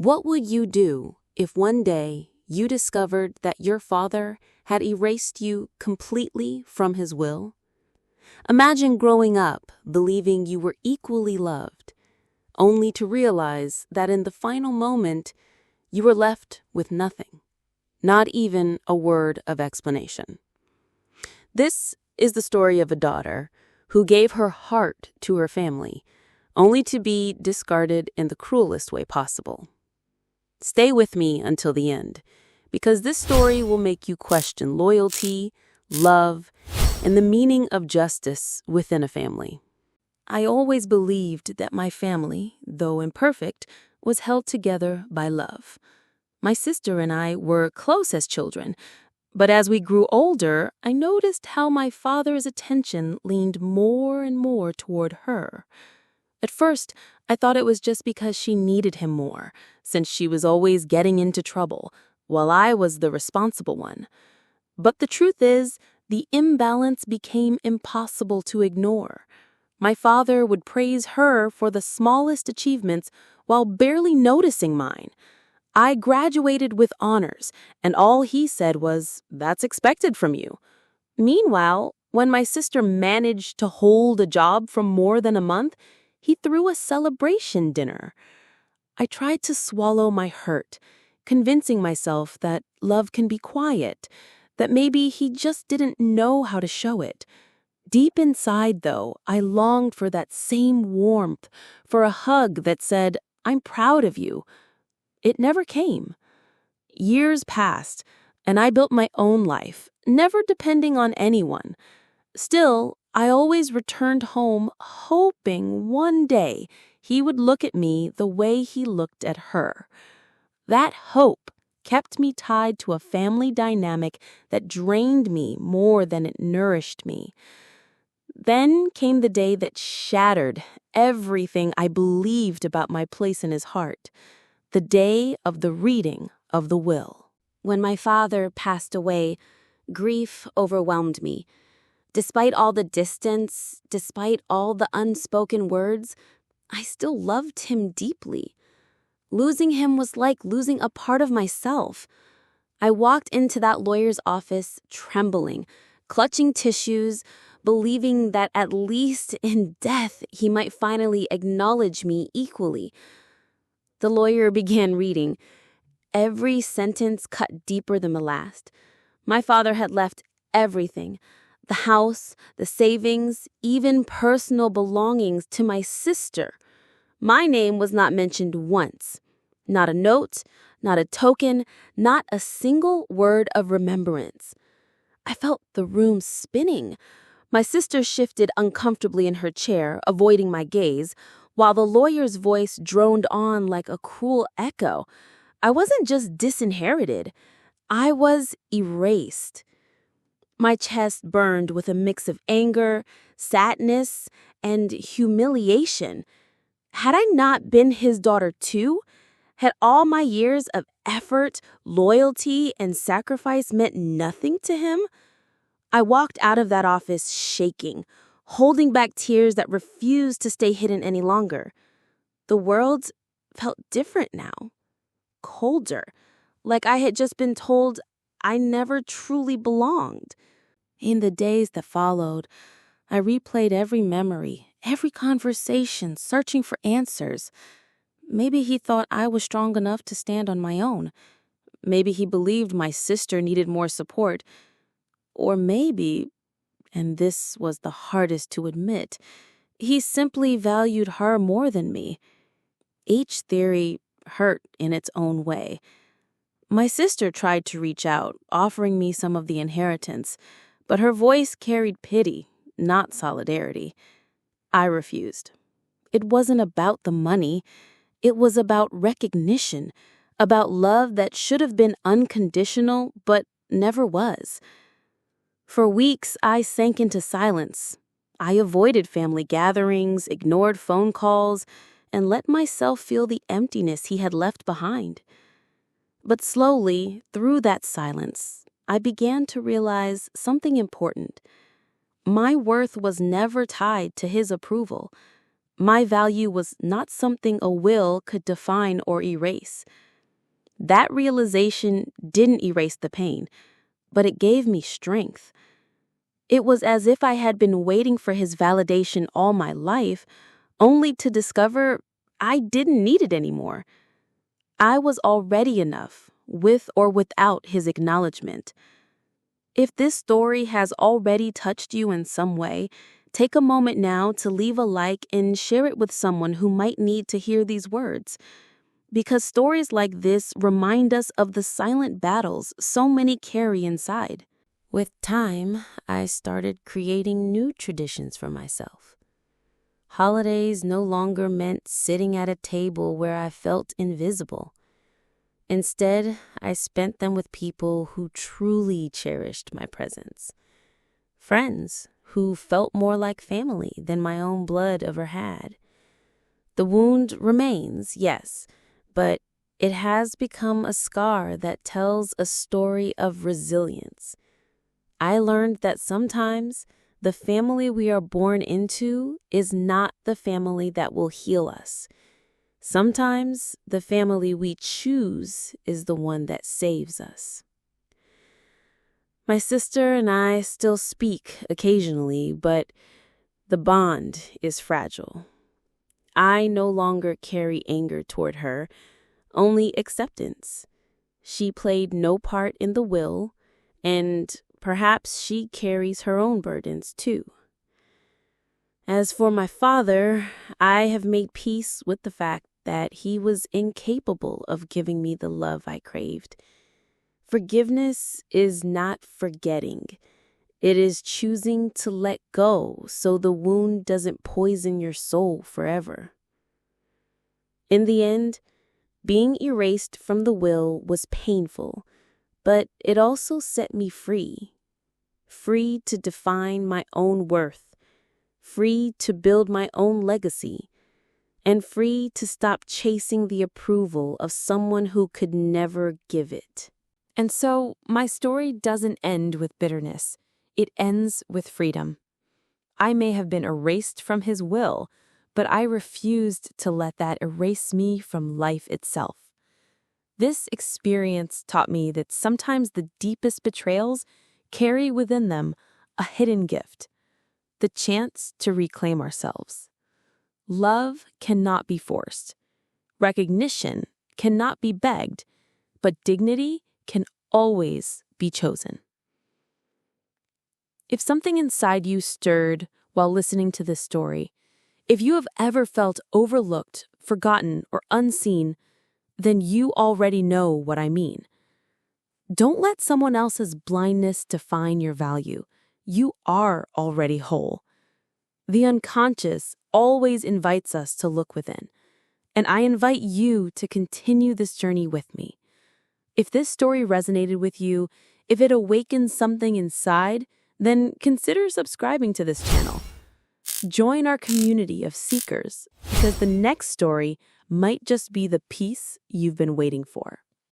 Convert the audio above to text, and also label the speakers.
Speaker 1: What would you do if one day you discovered that your father had erased you completely from his will? Imagine growing up believing you were equally loved, only to realize that in the final moment, you were left with nothing, not even a word of explanation. This is the story of a daughter who gave her heart to her family, only to be discarded in the cruelest way possible. Stay with me until the end, because this story will make you question loyalty, love, and the meaning of justice within a family. I always believed that my family, though imperfect, was held together by love. My sister and I were close as children, but as we grew older, I noticed how my father's attention leaned more and more toward her. At first, I thought it was just because she needed him more, since she was always getting into trouble, while I was the responsible one. But the truth is, the imbalance became impossible to ignore. My father would praise her for the smallest achievements while barely noticing mine. I graduated with honors, and all he said was, "That's expected from you." Meanwhile, when my sister managed to hold a job for more than a month, he threw a celebration dinner. I tried to swallow my hurt, convincing myself that love can be quiet, that maybe he just didn't know how to show it. Deep inside, though, I longed for that same warmth, for a hug that said, "I'm proud of you." It never came. Years passed, and I built my own life, never depending on anyone. Still, I always returned home hoping one day he would look at me the way he looked at her. That hope kept me tied to a family dynamic that drained me more than it nourished me. Then came the day that shattered everything I believed about my place in his heart, the day of the reading of the will. When my father passed away, grief overwhelmed me. Despite all the distance, despite all the unspoken words, I still loved him deeply. Losing him was like losing a part of myself. I walked into that lawyer's office trembling, clutching tissues, believing that at least in death he might finally acknowledge me equally. The lawyer began reading. Every sentence cut deeper than the last. My father had left everything. The house, the savings, even personal belongings to my sister. My name was not mentioned once. Not a note, not a token, not a single word of remembrance. I felt the room spinning. My sister shifted uncomfortably in her chair, avoiding my gaze, while the lawyer's voice droned on like a cruel echo. I wasn't just disinherited. I was erased. My chest burned with a mix of anger, sadness, and humiliation. Had I not been his daughter too? Had all my years of effort, loyalty, and sacrifice meant nothing to him? I walked out of that office shaking, holding back tears that refused to stay hidden any longer. The world felt different now, colder, like I had just been told I never truly belonged. In the days that followed, I replayed every memory, every conversation, searching for answers. Maybe he thought I was strong enough to stand on my own. Maybe he believed my sister needed more support. Or maybe, and this was the hardest to admit, he simply valued her more than me. Each theory hurt in its own way. My sister tried to reach out, offering me some of the inheritance, but her voice carried pity, not solidarity. I refused. It wasn't about the money. It was about recognition, about love that should have been unconditional but never was. For weeks, I sank into silence. I avoided family gatherings, ignored phone calls, and let myself feel the emptiness he had left behind. But slowly, through that silence, I began to realize something important. My worth was never tied to his approval. My value was not something a will could define or erase. That realization didn't erase the pain, but it gave me strength. It was as if I had been waiting for his validation all my life, only to discover I didn't need it anymore. I was already enough, with or without his acknowledgement. If this story has already touched you in some way, take a moment now to leave a like and share it with someone who might need to hear these words. Because stories like this remind us of the silent battles so many carry inside. With time, I started creating new traditions for myself. Holidays no longer meant sitting at a table where I felt invisible. Instead, I spent them with people who truly cherished my presence. Friends who felt more like family than my own blood ever had. The wound remains, yes, but it has become a scar that tells a story of resilience. I learned that sometimes the family we are born into is not the family that will heal us. Sometimes the family we choose is the one that saves us. My sister and I still speak occasionally, but the bond is fragile. I no longer carry anger toward her, only acceptance. She played no part in the will, and perhaps she carries her own burdens too. As for my father, I have made peace with the fact that he was incapable of giving me the love I craved. Forgiveness is not forgetting. It is choosing to let go so the wound doesn't poison your soul forever. In the end, being erased from the will was painful, but it also set me free. Free to define my own worth, free to build my own legacy, and free to stop chasing the approval of someone who could never give it.
Speaker 2: And so, my story doesn't end with bitterness. It ends with freedom. I may have been erased from his will, but I refused to let that erase me from life itself. This experience taught me that sometimes the deepest betrayals carry within them a hidden gift, the chance to reclaim ourselves. Love cannot be forced. Recognition cannot be begged, but dignity can always be chosen. If something inside you stirred while listening to this story, if you have ever felt overlooked, forgotten, or unseen, then you already know what I mean. Don't let someone else's blindness define your value. You are already whole. The unconscious always invites us to look within, and I invite you to continue this journey with me. If this story resonated with you, if it awakens something inside, then consider subscribing to this channel. Join our community of seekers, because the next story might just be the piece you've been waiting for.